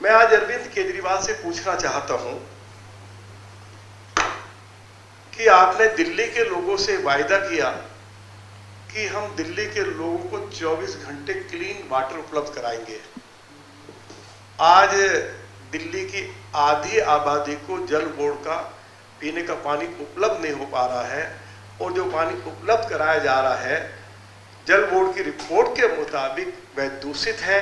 मैं आज अरविंद केजरीवाल से पूछना चाहता हूं कि आपने दिल्ली के लोगों से वायदा किया कि हम दिल्ली के लोगों को 24 घंटे क्लीन वाटर उपलब्ध कराएंगे। आज दिल्ली की आधी आबादी को जल बोर्ड का पीने का पानी उपलब्ध नहीं हो पा रहा है, और जो पानी उपलब्ध कराया जा रहा है जल बोर्ड की रिपोर्ट के मुताबिक वह दूषित है,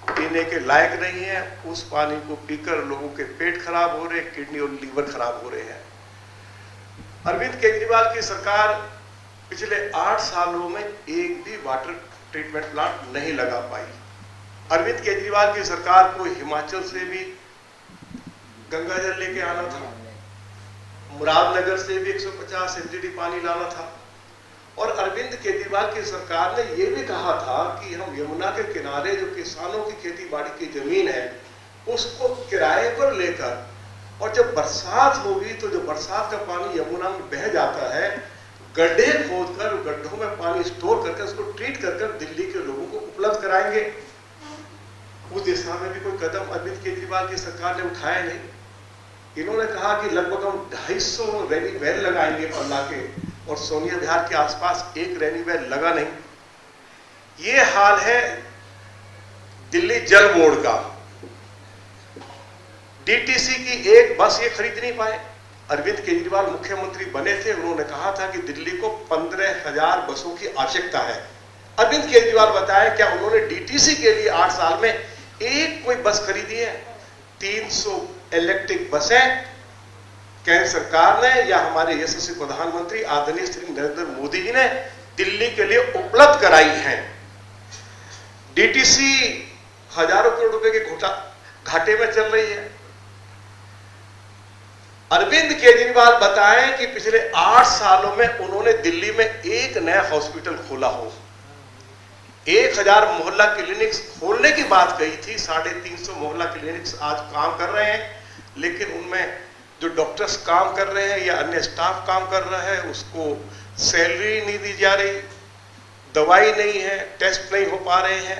पीने के लायक नहीं है। उस पानी को पीकर लोगों के पेट खराब हो रहे, किडनी और लीवर खराब हो रहे हैं। अरविंद केजरीवाल की सरकार पिछले 8 सालों में एक भी वाटर ट्रीटमेंट प्लांट नहीं लगा पाई। अरविंद केजरीवाल की सरकार को हिमाचल से भी गंगा जल लेके आना था, मुरादनगर से भी 150 एमजीडी पानी लाना था, और अरविंद केजरीवाल की सरकार ने यह भी कहा था कि हम यमुना के किनारे जो किसानों की खेती बाड़ी की जमीन है उसको किराए पर लेकर, और जब बरसात होगी तो जो बरसात का पानी यमुना में बह जाता है, गड्ढे खोदकर गड्ढों में पानी स्टोर करके उसको ट्रीट कर दिल्ली के लोगों को उपलब्ध कराएंगे। उस दिशा में भी कोई कदम अरविंद केजरीवाल की सरकार ने उठाया नहीं। इन्होंने कहा कि लगभग हम 250 रेनी वेल लगाएंगे पल्ला के, और सोनिया विहार के आसपास एक रेनी वेल लगा नहीं। ये हाल है दिल्ली जल बोर्ड का। डीटीसी की एक बस ये खरीद नहीं पाए। अरविंद केजरीवाल मुख्यमंत्री बने थे, उन्होंने कहा था कि दिल्ली को 15,000 बसों की आवश्यकता है। अरविंद केजरीवाल बताया क्या उन्होंने डीटीसी के लिए 8 साल में एक कोई बस खरीदी है? 300 इलेक्ट्रिक बसें केंद्र सरकार ने या हमारे यशस्वी प्रधानमंत्री आदरणीय श्री नरेंद्र मोदी जी ने दिल्ली के लिए उपलब्ध कराई हैं। डीटीसी हजारों करोड़ रुपए के घाटे में चल रही है। अरविंद केजरीवाल बताएं कि पिछले 8 सालों में उन्होंने दिल्ली में एक नया हॉस्पिटल खोला हो। 1000 मोहल्ला क्लिनिक्स खोलने की बात कही थी। 350 मोहल्ला क्लिनिक्स आज काम कर रहे हैं, लेकिन उनमें जो डॉक्टर्स काम कर रहे हैं या अन्य स्टाफ काम कर रहा है उसको सैलरी नहीं दी जा रही, दवाई नहीं है, टेस्ट नहीं हो पा रहे हैं।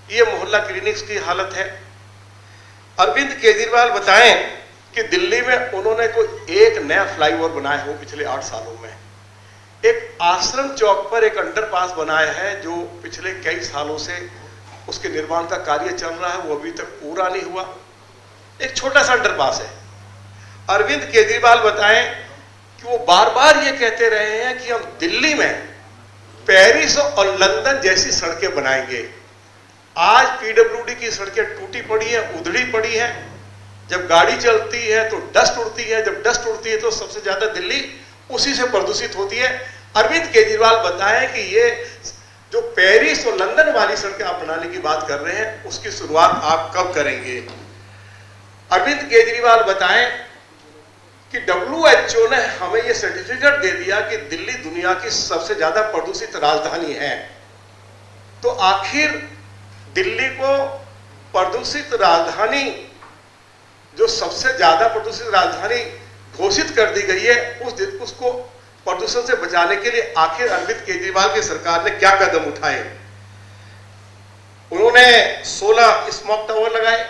ये मोहल्ला क्लिनिक्स की हालत है। अरविंद केजरीवाल बताएं कि दिल्ली में उन्होंने कोई एक नया फ्लाईओवर बनाया हो पिछले 8 सालों में। एक आश्रम चौक पर एक अंडरपास बनाया है जो पिछले कई सालों से उसके निर्माण का कार्य चल रहा है, वो अभी तक पूरा नहीं हुआ। एक छोटा सा अंडरपास है। अरविंद केजरीवाल बताएं कि वो बार बार ये कहते रहे हैं कि हम दिल्ली में पेरिस और लंदन जैसी सड़कें बनाएंगे। आज पीडब्ल्यूडी की सड़कें टूटी पड़ी है, उधड़ी पड़ी है। जब गाड़ी चलती है तो डस्ट उड़ती है, जब डस्ट उड़ती है तो सबसे ज्यादा दिल्ली उसी से प्रदूषित होती है। अरविंद केजरीवाल बताएं कि ये जो पेरिस और लंदन वाली सड़कें आप बनाने की बात कर रहे हैं उसकी शुरुआत आप कब करेंगे? अरविंद केजरीवाल बताएं कि WHO ने हमें यह सर्टिफिकेट दे दिया कि दिल्ली दुनिया की सबसे ज्यादा प्रदूषित राजधानी है। तो आखिर दिल्ली को प्रदूषित राजधानी, जो सबसे ज्यादा प्रदूषित राजधानी घोषित कर दी गई है, उसको प्रदूषण से बचाने के लिए आखिर अरविंद केजरीवाल की सरकार ने क्या कदम उठाए? उन्होंने 16 स्मोक टावर लगाए,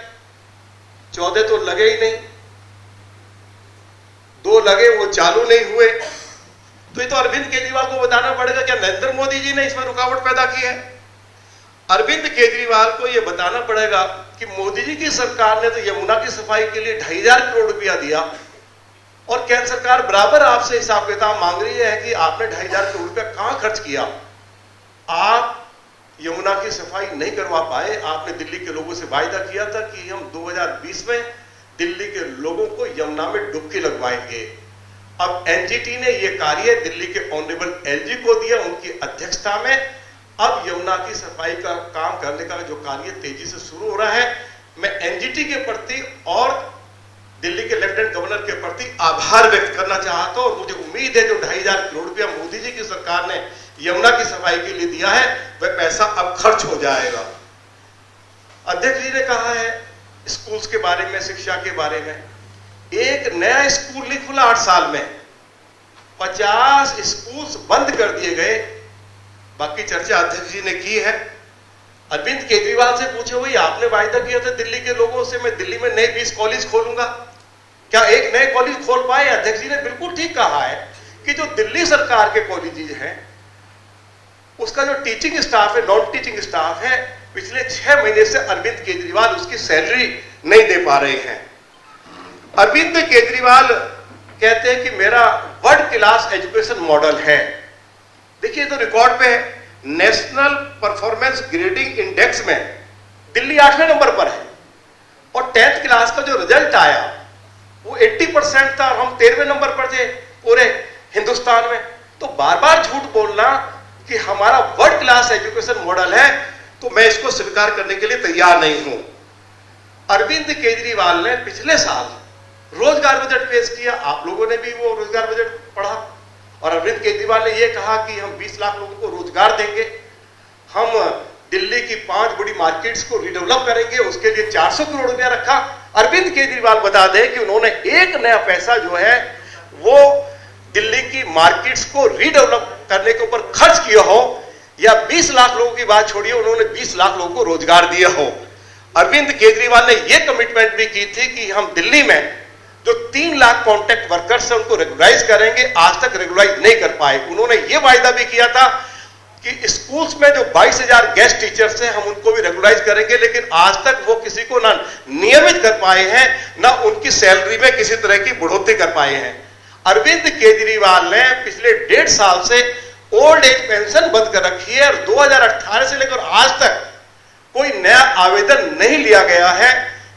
14 तो लगे ही नहीं, 2 लगे वो चालू नहीं हुए। तो ये तो अरविंद केजरीवाल को बताना पड़ेगा क्या नरेंद्र मोदी जी ने इसमें रुकावट पैदा की है? अरविंद केजरीवाल को यह बताना पड़ेगा कि मोदी जी की सरकार ने तो यमुना की सफाई के लिए 2,500 करोड़ रुपया दिया, और केंद्र सरकार बराबर आपसे हिसाब किताब मांग रही है कि आपने 2,500 करोड़ रुपया कहां खर्च किया। आप यमुना की सफाई नहीं करवा पाए। आपने दिल्ली के लोगों से वायदा किया था कि हम 2020 में दिल्ली के लोगों को यमुना में डुबकी लगवाएंगे। अब एनजीटी ने यह कार्य दिल्ली के ऑनरेबल एलजी को दिया, उनकी अध्यक्षता में। अब यमुना की सफाई का काम करने का जो कार्य तेजी से शुरू हो रहा है। मैं एनजीटी के प्रति और दिल्ली के लेफ्टिनेंट गवर्नर के प्रति आभार व्यक्त करना चाहता हूं, और मुझे उम्मीद है जो 2,500 करोड़ रुपया मोदी जी की सरकार ने यमुना की सफाई के लिए दिया है वह पैसा अब खर्च हो जाएगा। अध्यक्ष जी ने कहा है स्कूल्स के बारे में, शिक्षा के बारे में। एक नया स्कूल नहीं खुला 8 साल में, 50 स्कूल्स बंद कर दिए गए। बाकी चर्चा अध्यक्ष जी ने की है। अरविंद केजरीवाल से पूछे, वही आपने वायदा किया था दिल्ली के लोगों से, मैं दिल्ली में नए 20 कॉलेज खोलूंगा, क्या एक नए कॉलेज खोल पाए? अध्यक्ष जी ने बिल्कुल ठीक कहा है कि जो दिल्ली सरकार के कॉलेजेस हैं उसका जो टीचिंग स्टाफ है, नॉन टीचिंग स्टाफ है, पिछले 6 महीने से अरविंद केजरीवाल उसकी सैलरी नहीं दे पा रहे हैं। अरविंद केजरीवाल कहते हैं कि मेरा वर्ल्ड क्लास एजुकेशन मॉडल है। देखिए तो रिकॉर्ड पे है, नेशनल परफॉर्मेंस ग्रेडिंग इंडेक्स में दिल्ली 8वें नंबर पर है और 10th क्लास का जो रिजल्ट आया वो 80% था और हम 13वें नंबर पर थे पूरे हिंदुस्तान में। तो बार बार झूठ बोलना कि हमारा वर्ल्ड क्लास एजुकेशन मॉडल है, तो मैं इसको स्वीकार करने के लिए तैयार नहीं हूं। अरविंद केजरीवाल ने पिछले साल रोजगार बजट पेश किया, आप लोगों ने भी वो रोजगार बजट पढ़ा, और अरविंद केजरीवाल ने यह कहा कि हम 20 लाख लोगों को रोजगार देंगे, हम दिल्ली की 5 बड़ी मार्केट्स को रिडेवलप करेंगे, उसके लिए 400 करोड़ रुपया रखा। अरविंद केजरीवाल बता दें कि उन्होंने एक नया पैसा जो है वो दिल्ली की मार्केट्स को रीडेवलप करने के ऊपर खर्च किया हो, या 20 लाख लोगों की बात छोड़िए, उन्होंने 20 लाख लोगों को रोजगार दिया हो। अरविंद केजरीवाल ने यह कमिटमेंट भी की थी कि हम दिल्ली में जो 3 लाख कॉन्ट्रैक्ट वर्कर्स हैं उनको रेगुलराइज करेंगे, आज तक रेगुलराइज नहीं कर पाए। उन्होंने यह वायदा भी किया था कि स्कूल्स में जो 22,000 गेस्ट टीचर्स हैं हम उनको भी रेगुलराइज करेंगे, लेकिन आज तक वो किसी को ना नियमित कर पाए हैं, ना उनकी सैलरी में किसी तरह की बढ़ोतरी कर पाए हैं। अरविंद केजरीवाल ने पिछले 1.5 साल से ओल्ड एज पेंशन बंद कर रखी है और 2018 से लेकर आज तक कोई नया आवेदन नहीं लिया गया है,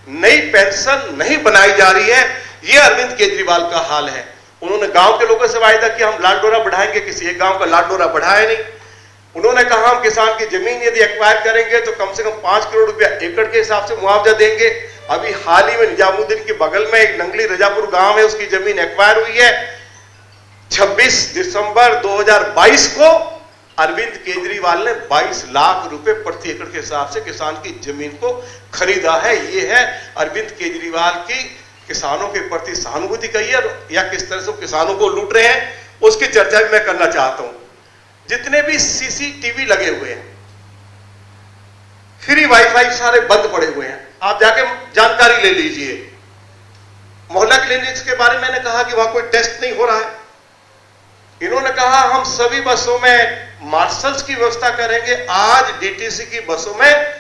नई पेंशन नहीं बनाई जा रही है। यह अरविंद केजरीवाल का हाल है। उन्होंने गांव के लोगों से वायदा किया हम लाल डोरा बढ़ाएंगे, किसी एक गांव का लाल डोरा बढ़ाया नहीं। उन्होंने कहा हम किसान की जमीन यदि एक्वायर करेंगे तो कम से कम 5 करोड़ रुपया एकड़ के हिसाब से मुआवजा देंगे। अभी हाल ही में निजामुद्दीन के बगल में एक नंगली रजापुर गांव है, उसकी जमीन एक्वायर हुई है। 26 दिसंबर 2022 को अरविंद केजरीवाल ने 22 लाख रुपए प्रति एकड़ के हिसाब से किसान की जमीन को खरीदा है। यह है अरविंद केजरीवाल की किसानों के प्रति सहानुभूति कही है, या किस तरह से किसानों को लूट रहे हैं उसकी चर्चा भी मैं करना चाहता हूं। जितने भी सीसीटीवी लगे हुए हैं, फ्री वाईफाई सारे बंद पड़े हुए हैं, आप जाके जानकारी ले लीजिए। मोहल्ला क्लिनिक्स के बारे में मैंने कहा कि वहां कोई टेस्ट नहीं हो रहा है। इन्होंने कहा हम सभी बसों में मार्शल्स की व्यवस्था करेंगे। आज डीटीसी की बसों में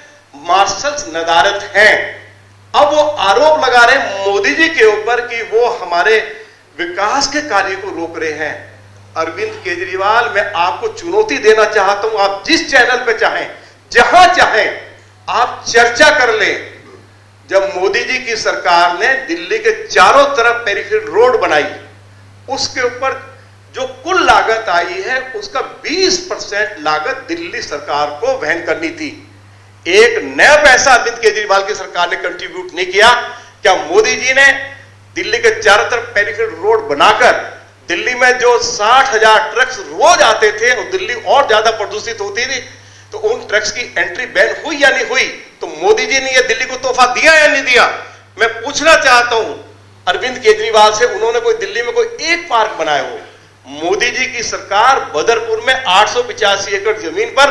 मार्शल्स नदारत हैं। अब वो आरोप लगा रहे हैं मोदी जी के ऊपर कि वो हमारे विकास के कार्य को रोक रहे हैं। अरविंद केजरीवाल, मैं आपको चुनौती देना चाहता हूं, आप जिस चैनल पे चाहें, जहां चाहें, आप चर्चा कर लें। जब मोदी जी की सरकार ने दिल्ली के चारों तरफ पेरिफेरल रोड बनाई, उसके ऊपर जो कुल लागत आई है उसका 20% लागत दिल्ली सरकार को वहन करनी थी। एक नया पैसा अरविंद केजरीवाल की सरकार ने कंट्रीब्यूट नहीं किया। क्या मोदी जी ने दिल्ली के चारों तरफ पेरिफेरल रोड बनाकर दिल्ली में जो 60,000 ट्रक्स रोज आते थे और दिल्ली और ज्यादा प्रदूषित होती थी, तो उन ट्रक्स की एंट्री बैन हुई या नहीं हुई? तो मोदी जी ने यह दिल्ली को तोहफा दिया या नहीं दिया? मैं पूछना चाहता हूं अरविंद केजरीवाल से, उन्होंने कोई दिल्ली में कोई एक पार्क बनाया हो? मोदी जी की सरकार बदरपुर में 885 एकड़ जमीन पर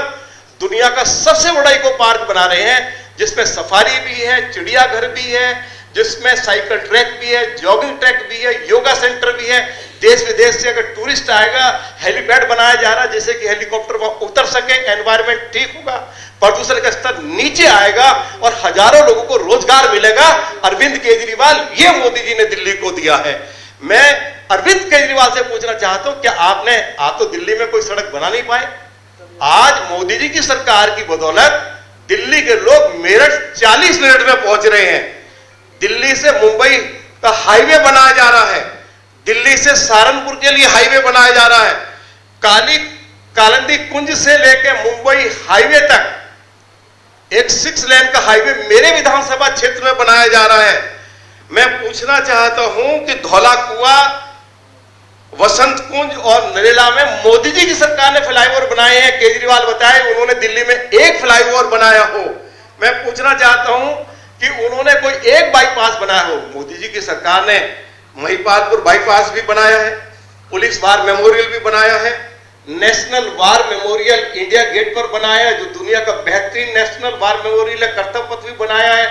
दुनिया का सबसे बड़ा इको पार्क बना रहे हैं, जिसमें सफारी भी है, चिड़ियाघर भी है, जिसमें साइकिल ट्रैक भी है, जॉगिंग ट्रैक भी है, योगा सेंटर भी है। देश विदेश से अगर टूरिस्ट आएगा, हेलीपैड बनाया जा रहा है जिससे कि हेलीकॉप्टर वहां उतर सके, एनवायरमेंट ठीक होगा, प्रदूषण का स्तर नीचे आएगा और हजारों लोगों को रोजगार मिलेगा। अरविंद केजरीवाल, ये मोदी जी ने दिल्ली को दिया है। मैं अरविंद केजरीवाल से पूछना चाहता हूं, क्या आप तो दिल्ली में कोई सड़क बना नहीं पाए? आज मोदी जी की सरकार की बदौलत दिल्ली के लोग मेरठ 40 मिनट में पहुंच रहे हैं। दिल्ली से मुंबई का हाईवे बनाया जा रहा है, दिल्ली से सहारनपुर के लिए हाईवे बनाया जा रहा है, कालिंदी कुंज से लेकर मुंबई हाईवे तक एक 6 लेन का हाईवे मेरे विधानसभा क्षेत्र में बनाया जा रहा है। मैं पूछना चाहता हूं कि धौला कुआं, वसंत कुंज और नरेला में मोदी जी की सरकार ने फ्लाईओवर बनाए हैं। केजरीवाल बताए उन्होंने दिल्ली में एक फ्लाईओवर बनाया हो। मैं पूछना चाहता हूं कि उन्होंने कोई एक बाईपास बनाया हो? मोदी जी की सरकार ने महिपालपुर बाईपास भी बनाया है, पुलिस वार मेमोरियल भी बनाया है, national war memorial India Gate पर बनाया है, जो दुनिया का बेहतरीन नेशनल वार मेमोरियल है। कर्तव्य पथ भी बनाया है,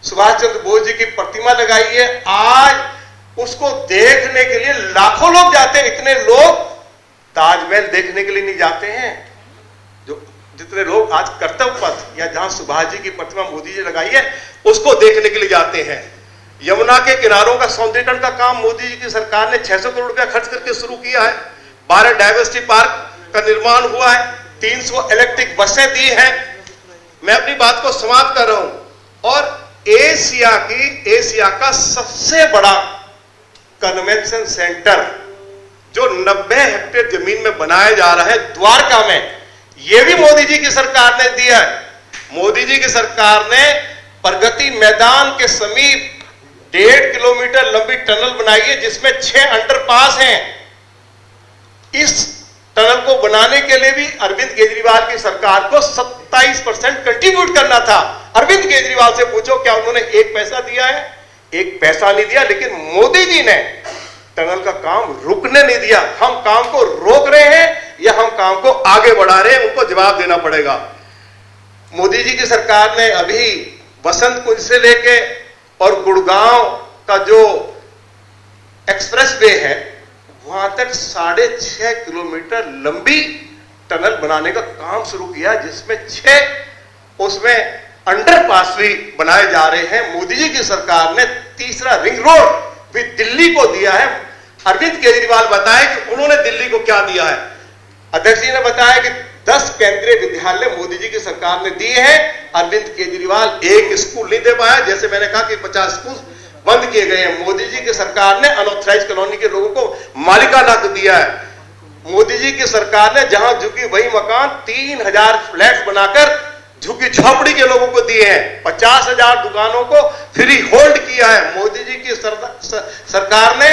सुभाष चंद्र बोस जी की प्रतिमा लगाई है। आज उसको देखने के लिए लाखों लोग जाते हैं। इतने लोग ताजमहल देखने के लिए नहीं जाते हैं जो जितने लोग आज कर्तव्य पथ या जहां सुभाष जी की प्रतिमा मोदी जी लगाई है उसको देखने के लिए जाते हैं। यमुना के किनारों का सौंदर्यीकरण का काम मोदी जी की सरकार ने 600 करोड़ रुपया खर्च करके शुरू किया है। 12 डाइवर्सिटी पार्क का निर्माण हुआ है, 300 इलेक्ट्रिक बसें दी हैं। मैं अपनी बात को समाप्त कर रहा हूं। और एशिया का सबसे बड़ा कन्वेंशन सेंटर जो 90 हेक्टेयर जमीन में बनाया जा रहा है द्वारका में, यह भी मोदी जी की सरकार ने दिया है। मोदी जी की सरकार ने प्रगति मैदान के समीप 1.5 किलोमीटर लंबी टनल बनाई है जिसमें 6 अंडरपास हैं। इस टनल को बनाने के लिए भी अरविंद केजरीवाल की सरकार को 27% कंट्रीब्यूट करना था। अरविंद केजरीवाल से पूछो क्या उन्होंने एक पैसा दिया है? एक पैसा नहीं दिया। लेकिन मोदी जी ने टनल का काम रुकने नहीं दिया। हम काम को रोक रहे हैं या हम काम को आगे बढ़ा रहे हैं, उनको जवाब देना पड़ेगा। मोदी जी की सरकार ने अभी बसंत कुंज से लेके और गुड़गांव का जो एक्सप्रेस वे है वहां तक 6.5 किलोमीटर लंबी टनल बनाने का काम शुरू किया, जिसमें 6 उसमें अंडरपास भी बनाए जा रहे हैं। मोदी जी की सरकार ने तीसरा रिंग रोड भी दिल्ली को दिया है। अरविंद केजरीवाल बताए कि उन्होंने दिल्ली को क्या दिया है। अध्यक्ष जी ने बताया कि 10 केंद्रीय विद्यालय मोदी जी की सरकार ने दिए हैं। अरविंद केजरीवाल एक स्कूल नहीं दे पाया। जैसे मैंने कहा कि 50 स्कूल बंद किए गए हैं। मोदी जी की सरकार ने अनऑथराइज्ड कॉलोनी के लोगों को मालिकाना हक दिया है। मोदी जी की सरकार ने जहां झुकी वही मकान 3000 फ्लैट्स बनाकर झुकी झोपड़ी के लोगों को दिए हैं। 50,000 दुकानों को फ्री होल्ड किया है। मोदी जी की सरकार ने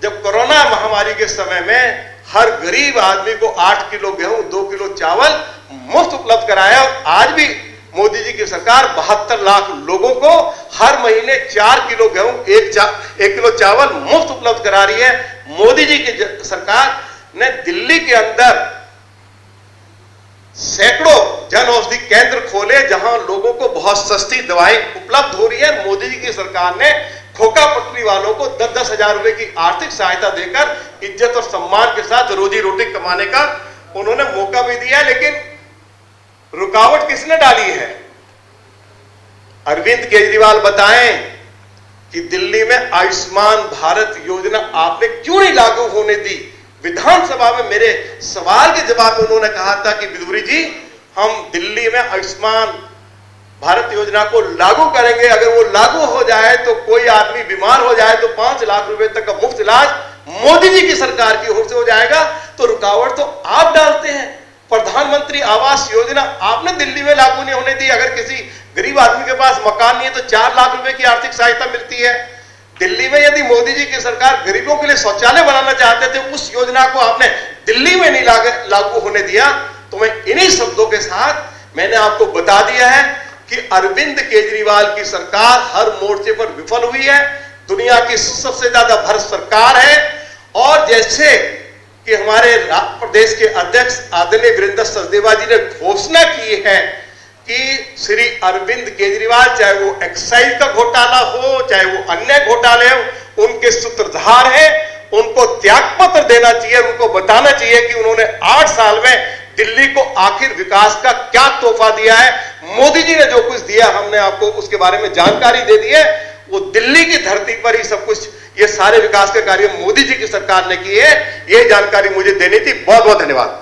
जब कोरोना महामारी के समय में हर गरीब आदमी को 8 किलो गेहूं, 2 किलो चावल मुफ्त उपलब्ध कराया। और आज भी मोदी जी की सरकार 72 लाख लोगों को हर महीने 4 किलो गेहूं, 1 किलो चावल मुफ्त उपलब्ध करा रही है। मोदी जी की सरकार ने दिल्ली के अंदर सैकड़ों जन औषधि केंद्र खोले जहां लोगों को बहुत सस्ती दवाएं उपलब्ध हो रही है। मोदी जी की सरकार ने खोखा पटरी वालों को 10-10 हजार रुपए की आर्थिक सहायता देकर इज्जत और सम्मान के साथ रोजी रोटी कमाने का उन्होंने मौका भी दिया। लेकिन रुकावट किसने डाली है? अरविंद केजरीवाल बताएं कि दिल्ली में आयुष्मान भारत योजना आपने क्यों नहीं लागू होने दी? विधानसभा में मेरे सवाल के जवाब में उन्होंने कहा था कि विधुरी जी, हम दिल्ली में आयुष्मान भारत योजना को लागू करेंगे। अगर वो लागू हो जाए तो कोई आदमी बीमार हो जाए तो 5 लाख रुपए तक का मुफ्त इलाज मोदी जी की सरकार की ओर से हो जाएगा। तो रुकावट तो आप डालते हैं। प्रधानमंत्री आवास योजना आपने दिल्ली में लागू नहीं होने दी। अगर किसी गरीब आदमी के पास मकान नहीं है तो 4 लाख रुपए की आर्थिक सहायता मिलती है। दिल्ली में यदि मोदी जी की सरकार गरीबों के लिए शौचालय बनाना चाहते थे, उस योजना को आपने दिल्ली में नहीं लागू होने दिया। तो मैं इन्हीं शब्दों के साथ मैंने आपको बता दिया है कि अरविंद केजरीवाल की सरकार हर मोर्चे पर विफल हुई है। दुनिया की सबसे ज्यादा भ्रष्ट सरकार है। और जैसे कि हमारे प्रदेश के अध्यक्ष आदरणीय वीरेंद्र सचदेवा जी ने घोषणा की है कि श्री अरविंद केजरीवाल, चाहे वो एक्साइज का घोटाला हो, चाहे वो अन्य घोटाले हो, उनके सूत्रधार हैं। उनको त्यागपत्र देना चाहिए। उनको बताना चाहिए कि उन्होंने 8 साल में दिल्ली को आखिर विकास का क्या तोहफा दिया है। मोदी जी ने जो कुछ दिया, हमने आपको उसके बारे में जानकारी दे दी है। वो दिल्ली की धरती पर ही सब कुछ, ये सारे विकास के कार्य मोदी जी की सरकार ने किए हैं। ये जानकारी मुझे देनी थी। बहुत बहुत धन्यवाद।